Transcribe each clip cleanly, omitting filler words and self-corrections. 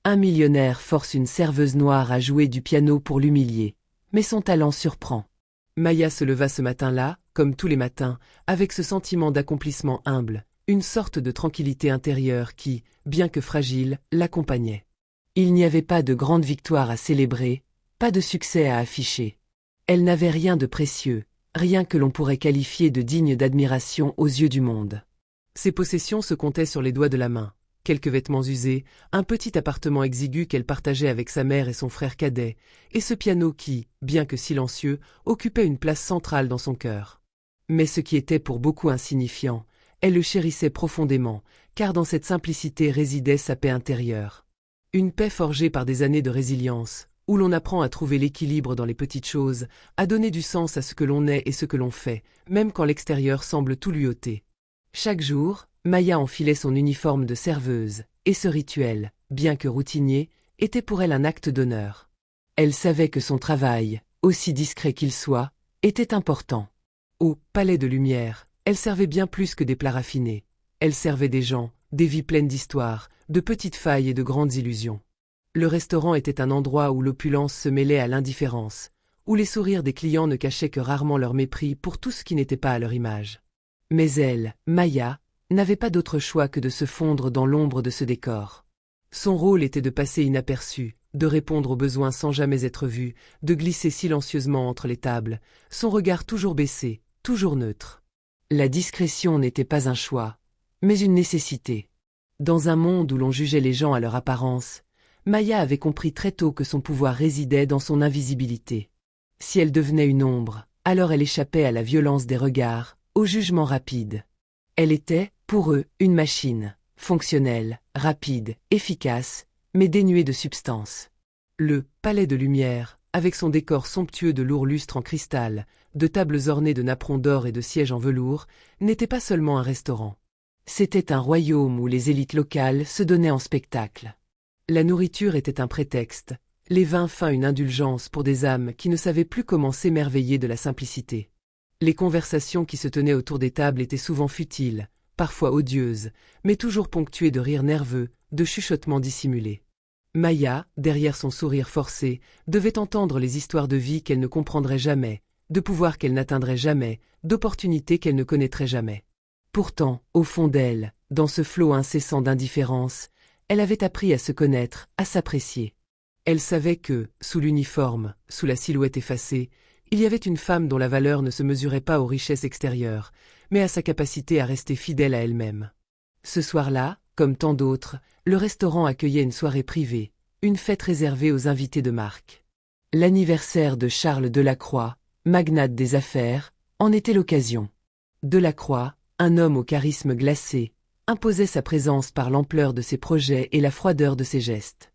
Un millionnaire force une serveuse noire à jouer du piano pour l'humilier, mais son talent surprend. Maya se leva ce matin-là, comme tous les matins, avec ce sentiment d'accomplissement humble, une sorte de tranquillité intérieure qui, bien que fragile, l'accompagnait. Il n'y avait pas de grande victoire à célébrer, pas de succès à afficher. Elle n'avait rien de précieux, rien que l'on pourrait qualifier de digne d'admiration aux yeux du monde. Ses possessions se comptaient sur les doigts de la main. Quelques vêtements usés, un petit appartement exigu qu'elle partageait avec sa mère et son frère cadet, et ce piano qui, bien que silencieux, occupait une place centrale dans son cœur. Mais ce qui était pour beaucoup insignifiant, elle le chérissait profondément, car dans cette simplicité résidait sa paix intérieure. Une paix forgée par des années de résilience, où l'on apprend à trouver l'équilibre dans les petites choses, à donner du sens à ce que l'on est et ce que l'on fait, même quand l'extérieur semble tout lui ôter. Chaque jour, Maya enfilait son uniforme de serveuse, et ce rituel, bien que routinier, était pour elle un acte d'honneur. Elle savait que son travail, aussi discret qu'il soit, était important. Au Palais de Lumière, elle servait bien plus que des plats raffinés. Elle servait des gens, des vies pleines d'histoires, de petites failles et de grandes illusions. Le restaurant était un endroit où l'opulence se mêlait à l'indifférence, où les sourires des clients ne cachaient que rarement leur mépris pour tout ce qui n'était pas à leur image. Mais elle, Maya, n'avait pas d'autre choix que de se fondre dans l'ombre de ce décor. Son rôle était de passer inaperçu, de répondre aux besoins sans jamais être vue, de glisser silencieusement entre les tables, son regard toujours baissé, toujours neutre. La discrétion n'était pas un choix, mais une nécessité. Dans un monde où l'on jugeait les gens à leur apparence, Maya avait compris très tôt que son pouvoir résidait dans son invisibilité. Si elle devenait une ombre, alors elle échappait à la violence des regards, au jugement rapide. Elle était, pour eux, une machine, fonctionnelle, rapide, efficace, mais dénuée de substance. Le Palais de Lumière, avec son décor somptueux de lourds lustres en cristal, de tables ornées de napperons d'or et de sièges en velours, n'était pas seulement un restaurant. C'était un royaume où les élites locales se donnaient en spectacle. La nourriture était un prétexte, les vins fins une indulgence pour des âmes qui ne savaient plus comment s'émerveiller de la simplicité. Les conversations qui se tenaient autour des tables étaient souvent futiles, parfois odieuses, mais toujours ponctuées de rires nerveux, de chuchotements dissimulés. Maya, derrière son sourire forcé, devait entendre les histoires de vie qu'elle ne comprendrait jamais, de pouvoirs qu'elle n'atteindrait jamais, d'opportunités qu'elle ne connaîtrait jamais. Pourtant, au fond d'elle, dans ce flot incessant d'indifférence, elle avait appris à se connaître, à s'apprécier. Elle savait que, sous l'uniforme, sous la silhouette effacée, il y avait une femme dont la valeur ne se mesurait pas aux richesses extérieures, mais à sa capacité à rester fidèle à elle-même. Ce soir-là, comme tant d'autres, le restaurant accueillait une soirée privée, une fête réservée aux invités de marque. L'anniversaire de Charles Delacroix, magnate des affaires, en était l'occasion. Delacroix, un homme au charisme glacé, imposait sa présence par l'ampleur de ses projets et la froideur de ses gestes.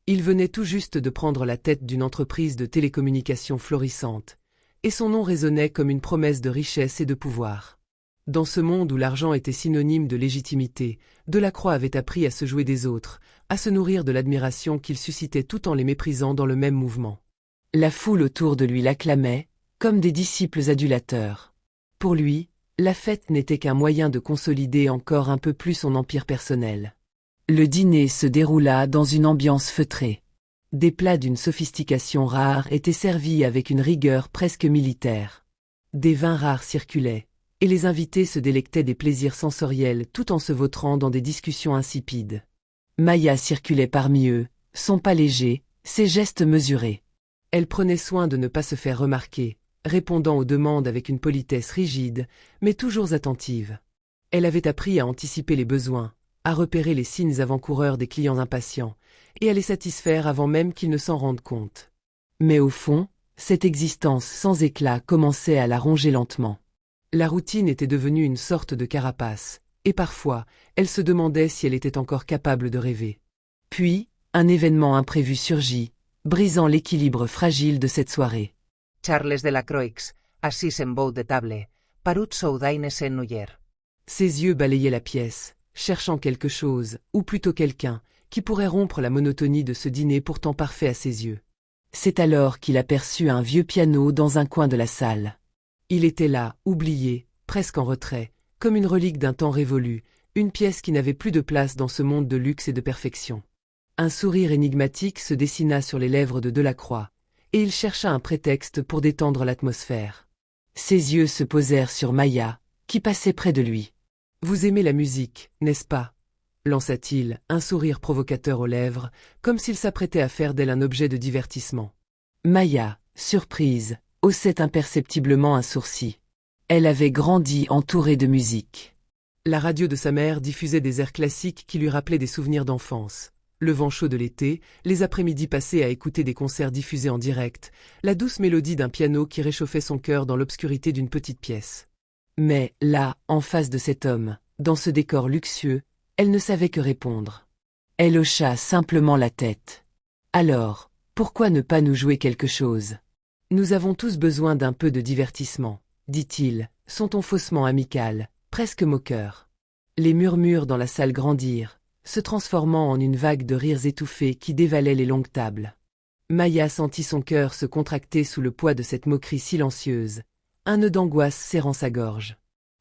Il venait tout juste de prendre la tête d'une entreprise de télécommunications florissante, et son nom résonnait comme une promesse de richesse et de pouvoir. Dans ce monde où l'argent était synonyme de légitimité, Delacroix avait appris à se jouer des autres, à se nourrir de l'admiration qu'il suscitait tout en les méprisant dans le même mouvement. La foule autour de lui l'acclamait, comme des disciples adulateurs. Pour lui, la fête n'était qu'un moyen de consolider encore un peu plus son empire personnel. Le dîner se déroula dans une ambiance feutrée. Des plats d'une sophistication rare étaient servis avec une rigueur presque militaire. Des vins rares circulaient, et les invités se délectaient des plaisirs sensoriels tout en se vautrant dans des discussions insipides. Maya circulait parmi eux, son pas léger, ses gestes mesurés. Elle prenait soin de ne pas se faire remarquer, répondant aux demandes avec une politesse rigide, mais toujours attentive. Elle avait appris à anticiper les besoins, à repérer les signes avant-coureurs des clients impatients, et à les satisfaire avant même qu'ils ne s'en rendent compte. Mais au fond, cette existence sans éclat commençait à la ronger lentement. La routine était devenue une sorte de carapace, et parfois, elle se demandait si elle était encore capable de rêver. Puis, un événement imprévu surgit, brisant l'équilibre fragile de cette soirée. Charles Delacroix, assis en bord de table, parut soudain en nuyer. Ses yeux balayaient la pièce, cherchant quelque chose, ou plutôt quelqu'un, qui pourrait rompre la monotonie de ce dîner pourtant parfait à ses yeux. C'est alors qu'il aperçut un vieux piano dans un coin de la salle. Il était là, oublié, presque en retrait, comme une relique d'un temps révolu, une pièce qui n'avait plus de place dans ce monde de luxe et de perfection. Un sourire énigmatique se dessina sur les lèvres de Delacroix, et il chercha un prétexte pour détendre l'atmosphère. Ses yeux se posèrent sur Maya, qui passait près de lui. « Vous aimez la musique, n'est-ce pas » lança-t-il, un sourire provocateur aux lèvres, comme s'il s'apprêtait à faire d'elle un objet de divertissement. Maya, surprise, haussait imperceptiblement un sourcil. Elle avait grandi entourée de musique. La radio de sa mère diffusait des airs classiques qui lui rappelaient des souvenirs d'enfance. Le vent chaud de l'été, les après-midi passés à écouter des concerts diffusés en direct, la douce mélodie d'un piano qui réchauffait son cœur dans l'obscurité d'une petite pièce. Mais, là, en face de cet homme, dans ce décor luxueux, elle ne savait que répondre. Elle hocha simplement la tête. « Alors, pourquoi ne pas nous jouer quelque chose ? Nous avons tous besoin d'un peu de divertissement, » dit-il, son ton faussement amical, presque moqueur. Les murmures dans la salle grandirent, se transformant en une vague de rires étouffés qui dévalaient les longues tables. Maya sentit son cœur se contracter sous le poids de cette moquerie silencieuse, un nœud d'angoisse serrant sa gorge.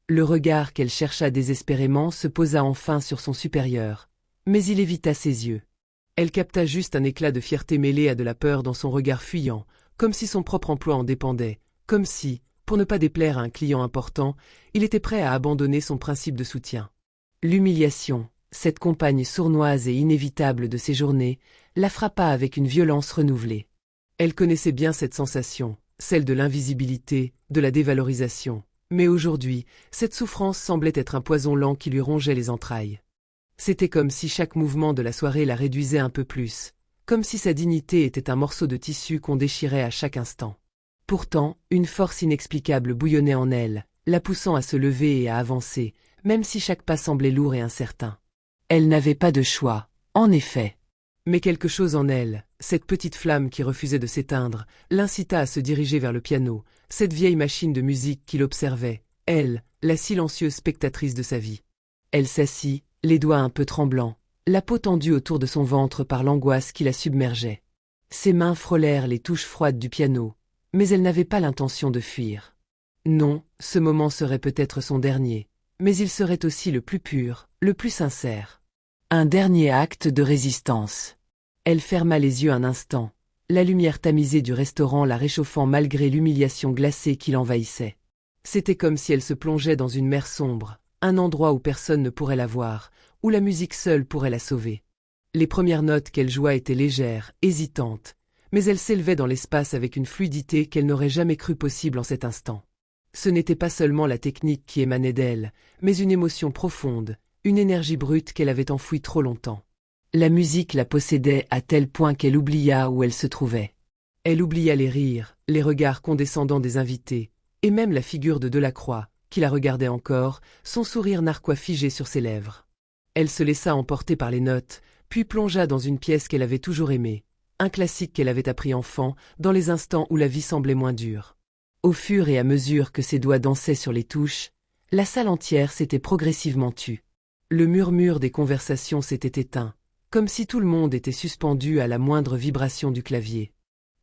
Le regard qu'elle chercha désespérément se posa enfin sur son supérieur, mais il évita ses yeux. Elle capta juste un éclat de fierté mêlé à de la peur dans son regard fuyant, comme si son propre emploi en dépendait, comme si, pour ne pas déplaire à un client important, il était prêt à abandonner son principe de soutien. L'humiliation, cette compagne sournoise et inévitable de ses journées, la frappa avec une violence renouvelée. Elle connaissait bien cette sensation, celle de l'invisibilité, de la dévalorisation. Mais aujourd'hui, cette souffrance semblait être un poison lent qui lui rongeait les entrailles. C'était comme si chaque mouvement de la soirée la réduisait un peu plus, comme si sa dignité était un morceau de tissu qu'on déchirait à chaque instant. Pourtant, une force inexplicable bouillonnait en elle, la poussant à se lever et à avancer, même si chaque pas semblait lourd et incertain. Elle n'avait pas de choix, en effet. Mais quelque chose en elle, cette petite flamme qui refusait de s'éteindre, l'incita à se diriger vers le piano, cette vieille machine de musique qui l'observait, elle, la silencieuse spectatrice de sa vie. Elle s'assit, les doigts un peu tremblants, la peau tendue autour de son ventre par l'angoisse qui la submergeait. Ses mains frôlèrent les touches froides du piano, mais elle n'avait pas l'intention de fuir. Non, ce moment serait peut-être son dernier, mais il serait aussi le plus pur, le plus sincère. Un dernier acte de résistance. Elle ferma les yeux un instant, la lumière tamisée du restaurant la réchauffant malgré l'humiliation glacée qui l'envahissait. C'était comme si elle se plongeait dans une mer sombre, un endroit où personne ne pourrait la voir, où la musique seule pourrait la sauver. Les premières notes qu'elle joua étaient légères, hésitantes, mais elles s'élevaient dans l'espace avec une fluidité qu'elle n'aurait jamais cru possible en cet instant. Ce n'était pas seulement la technique qui émanait d'elle, mais une émotion profonde, une énergie brute qu'elle avait enfouie trop longtemps. La musique la possédait à tel point qu'elle oublia où elle se trouvait. Elle oublia les rires, les regards condescendants des invités, et même la figure de Delacroix, qui la regardait encore, son sourire narquois figé sur ses lèvres. Elle se laissa emporter par les notes, puis plongea dans une pièce qu'elle avait toujours aimée, un classique qu'elle avait appris enfant, dans les instants où la vie semblait moins dure. Au fur et à mesure que ses doigts dansaient sur les touches, la salle entière s'était progressivement tue. Le murmure des conversations s'était éteint, comme si tout le monde était suspendu à la moindre vibration du clavier.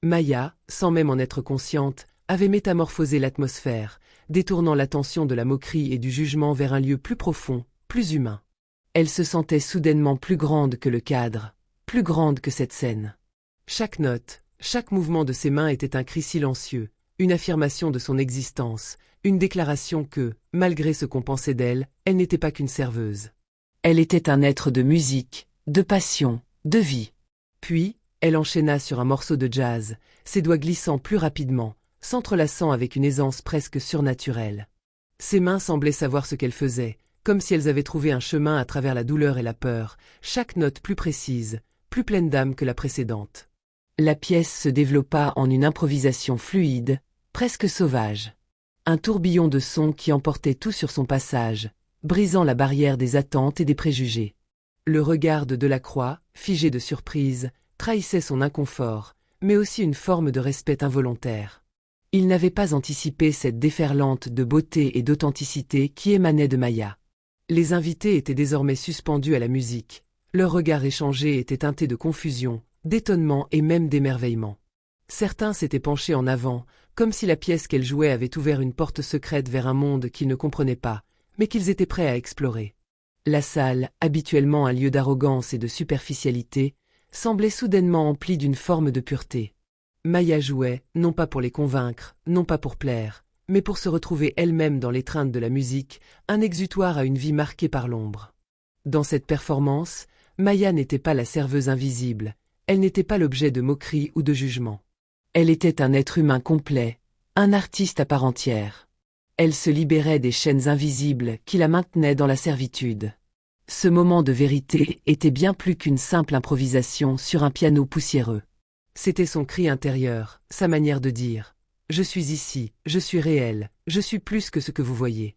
Maya, sans même en être consciente, avait métamorphosé l'atmosphère, détournant l'attention de la moquerie et du jugement vers un lieu plus profond, plus humain. Elle se sentait soudainement plus grande que le cadre, plus grande que cette scène. Chaque note, chaque mouvement de ses mains était un cri silencieux, une affirmation de son existence, une déclaration que, malgré ce qu'on pensait d'elle, elle n'était pas qu'une serveuse. Elle était un être de musique, de passion, de vie. Puis, elle enchaîna sur un morceau de jazz, ses doigts glissant plus rapidement, s'entrelaçant avec une aisance presque surnaturelle. Ses mains semblaient savoir ce qu'elles faisaient, comme si elles avaient trouvé un chemin à travers la douleur et la peur, chaque note plus précise, plus pleine d'âme que la précédente. La pièce se développa en une improvisation fluide, presque sauvage. Un tourbillon de sons qui emportait tout sur son passage, brisant la barrière des attentes et des préjugés. Le regard de Delacroix, figé de surprise, trahissait son inconfort, mais aussi une forme de respect involontaire. Il n'avait pas anticipé cette déferlante de beauté et d'authenticité qui émanait de Maya. Les invités étaient désormais suspendus à la musique, leurs regards échangés étaient teintés de confusion, d'étonnement et même d'émerveillement. Certains s'étaient penchés en avant, comme si la pièce qu'elle jouait avait ouvert une porte secrète vers un monde qu'ils ne comprenaient pas, mais qu'ils étaient prêts à explorer. La salle, habituellement un lieu d'arrogance et de superficialité, semblait soudainement emplie d'une forme de pureté. Maya jouait, non pas pour les convaincre, non pas pour plaire, mais pour se retrouver elle-même dans l'étreinte de la musique, un exutoire à une vie marquée par l'ombre. Dans cette performance, Maya n'était pas la serveuse invisible, elle n'était pas l'objet de moquerie ou de jugement. Elle était un être humain complet, un artiste à part entière. Elle se libérait des chaînes invisibles qui la maintenaient dans la servitude. Ce moment de vérité était bien plus qu'une simple improvisation sur un piano poussiéreux. C'était son cri intérieur, sa manière de dire « Je suis ici, je suis réel, je suis plus que ce que vous voyez ».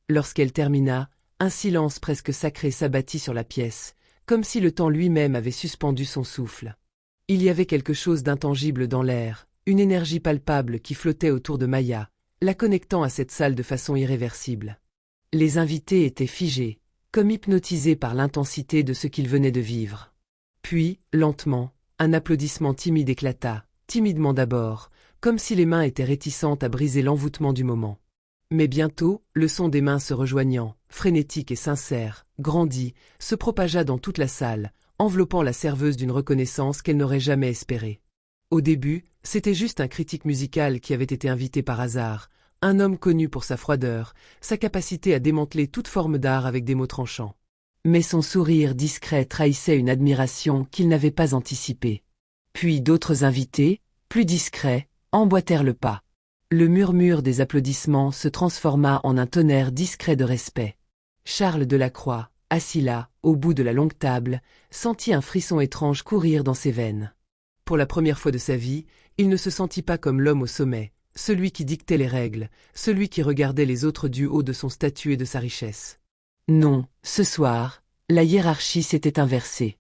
Lorsqu'elle termina, un silence presque sacré s'abattit sur la pièce, comme si le temps lui-même avait suspendu son souffle. Il y avait quelque chose d'intangible dans l'air, une énergie palpable qui flottait autour de Maya, la connectant à cette salle de façon irréversible. Les invités étaient figés, comme hypnotisés par l'intensité de ce qu'ils venaient de vivre. Puis, lentement, un applaudissement timide éclata, timidement d'abord, comme si les mains étaient réticentes à briser l'envoûtement du moment. Mais bientôt, le son des mains se rejoignant, frénétique et sincère, grandit, se propagea dans toute la salle, enveloppant la serveuse d'une reconnaissance qu'elle n'aurait jamais espérée. Au début, c'était juste un critique musical qui avait été invité par hasard, un homme connu pour sa froideur, sa capacité à démanteler toute forme d'art avec des mots tranchants. Mais son sourire discret trahissait une admiration qu'il n'avait pas anticipée. Puis d'autres invités, plus discrets, emboîtèrent le pas. Le murmure des applaudissements se transforma en un tonnerre discret de respect. Charles Delacroix, assis là, au bout de la longue table, sentit un frisson étrange courir dans ses veines. Pour la première fois de sa vie, il ne se sentit pas comme l'homme au sommet, celui qui dictait les règles, celui qui regardait les autres du haut de son statut et de sa richesse. Non, ce soir, la hiérarchie s'était inversée.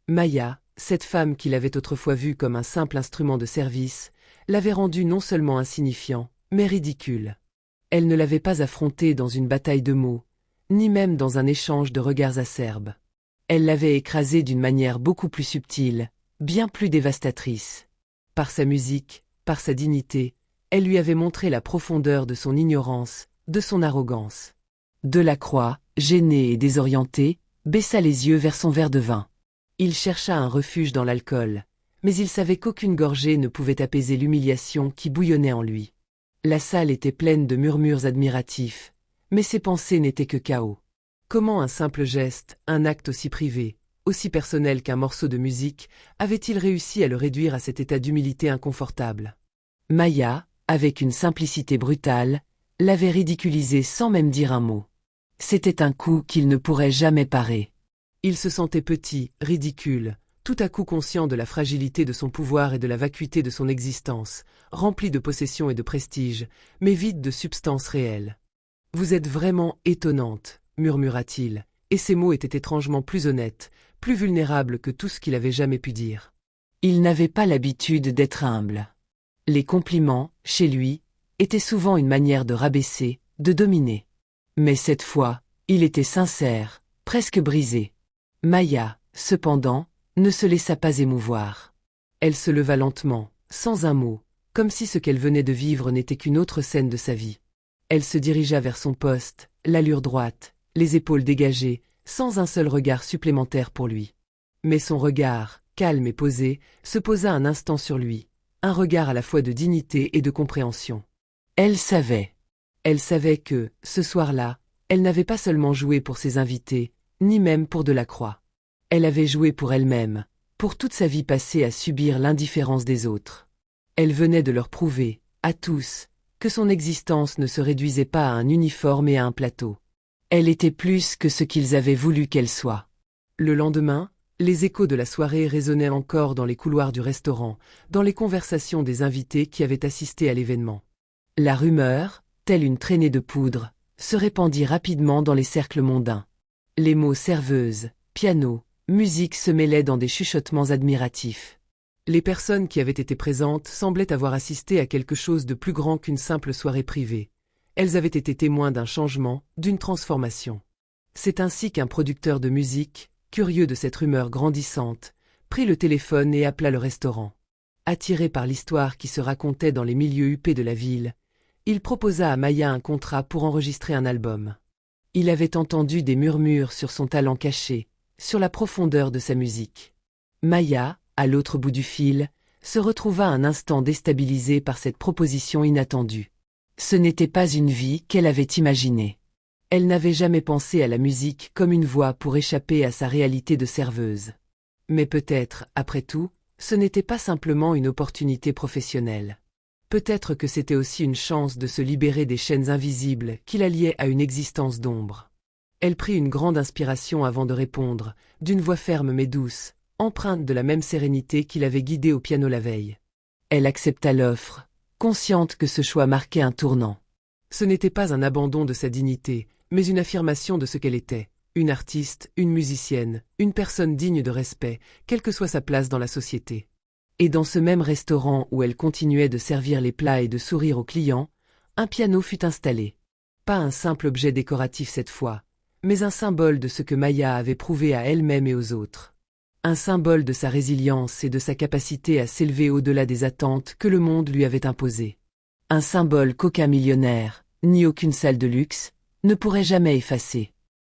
Maya, cette femme qu'il avait autrefois vue comme un simple instrument de service, l'avait rendu non seulement insignifiant, mais ridicule. Elle ne l'avait pas affronté dans une bataille de mots, ni même dans un échange de regards acerbes. Elle l'avait écrasé d'une manière beaucoup plus subtile, bien plus dévastatrice. Par sa musique, par sa dignité, elle lui avait montré la profondeur de son ignorance, de son arrogance. Delacroix, gêné et désorienté, baissa les yeux vers son verre de vin. Il chercha un refuge dans l'alcool, mais il savait qu'aucune gorgée ne pouvait apaiser l'humiliation qui bouillonnait en lui. La salle était pleine de murmures admiratifs, mais ses pensées n'étaient que chaos. Comment un simple geste, un acte aussi privé, aussi personnel qu'un morceau de musique, avait-il réussi à le réduire à cet état d'humilité inconfortable? Maya, avec une simplicité brutale, l'avait ridiculisé sans même dire un mot. C'était un coup qu'il ne pourrait jamais parer. Il se sentait petit, ridicule, tout à coup conscient de la fragilité de son pouvoir et de la vacuité de son existence, rempli de possessions et de prestige, mais vide de substance réelle. « Vous êtes vraiment étonnante », murmura-t-il, et ses mots étaient étrangement plus honnêtes, plus vulnérables que tout ce qu'il avait jamais pu dire. Il n'avait pas l'habitude d'être humble. Les compliments, chez lui, étaient souvent une manière de rabaisser, de dominer. Mais cette fois, il était sincère, presque brisé. Maya, cependant, ne se laissa pas émouvoir. Elle se leva lentement, sans un mot, comme si ce qu'elle venait de vivre n'était qu'une autre scène de sa vie. Elle se dirigea vers son poste, l'allure droite, les épaules dégagées, sans un seul regard supplémentaire pour lui. Mais son regard, calme et posé, se posa un instant sur lui, un regard à la fois de dignité et de compréhension. Elle savait. Elle savait que, ce soir-là, elle n'avait pas seulement joué pour ses invités, ni même pour Delacroix. Elle avait joué pour elle-même, pour toute sa vie passée à subir l'indifférence des autres. Elle venait de leur prouver, à tous, que son existence ne se réduisait pas à un uniforme et à un plateau. Elle était plus que ce qu'ils avaient voulu qu'elle soit. Le lendemain, les échos de la soirée résonnaient encore dans les couloirs du restaurant, dans les conversations des invités qui avaient assisté à l'événement. La rumeur, telle une traînée de poudre, se répandit rapidement dans les cercles mondains. Les mots serveuse, piano, musique se mêlaient dans des chuchotements admiratifs. Les personnes qui avaient été présentes semblaient avoir assisté à quelque chose de plus grand qu'une simple soirée privée. Elles avaient été témoins d'un changement, d'une transformation. C'est ainsi qu'un producteur de musique, curieux de cette rumeur grandissante, prit le téléphone et appela le restaurant. Attiré par l'histoire qui se racontait dans les milieux huppés de la ville, il proposa à Maya un contrat pour enregistrer un album. Il avait entendu des murmures sur son talent caché, sur la profondeur de sa musique. Maya, à l'autre bout du fil, se retrouva un instant déstabilisée par cette proposition inattendue. Ce n'était pas une vie qu'elle avait imaginée. Elle n'avait jamais pensé à la musique comme une voie pour échapper à sa réalité de serveuse. Mais peut-être, après tout, ce n'était pas simplement une opportunité professionnelle. Peut-être que c'était aussi une chance de se libérer des chaînes invisibles qui la liaient à une existence d'ombre. Elle prit une grande inspiration avant de répondre, d'une voix ferme mais douce, empreinte de la même sérénité qui l'avait guidée au piano la veille. Elle accepta l'offre, consciente que ce choix marquait un tournant. Ce n'était pas un abandon de sa dignité, mais une affirmation de ce qu'elle était, une artiste, une musicienne, une personne digne de respect, quelle que soit sa place dans la société. Et dans ce même restaurant où elle continuait de servir les plats et de sourire aux clients, un piano fut installé. Pas un simple objet décoratif cette fois, mais un symbole de ce que Maya avait prouvé à elle-même et aux autres. Un symbole de sa résilience et de sa capacité à s'élever au-delà des attentes que le monde lui avait imposées. Un symbole qu'aucun millionnaire, ni aucune salle de luxe, ne pourrait jamais effacer.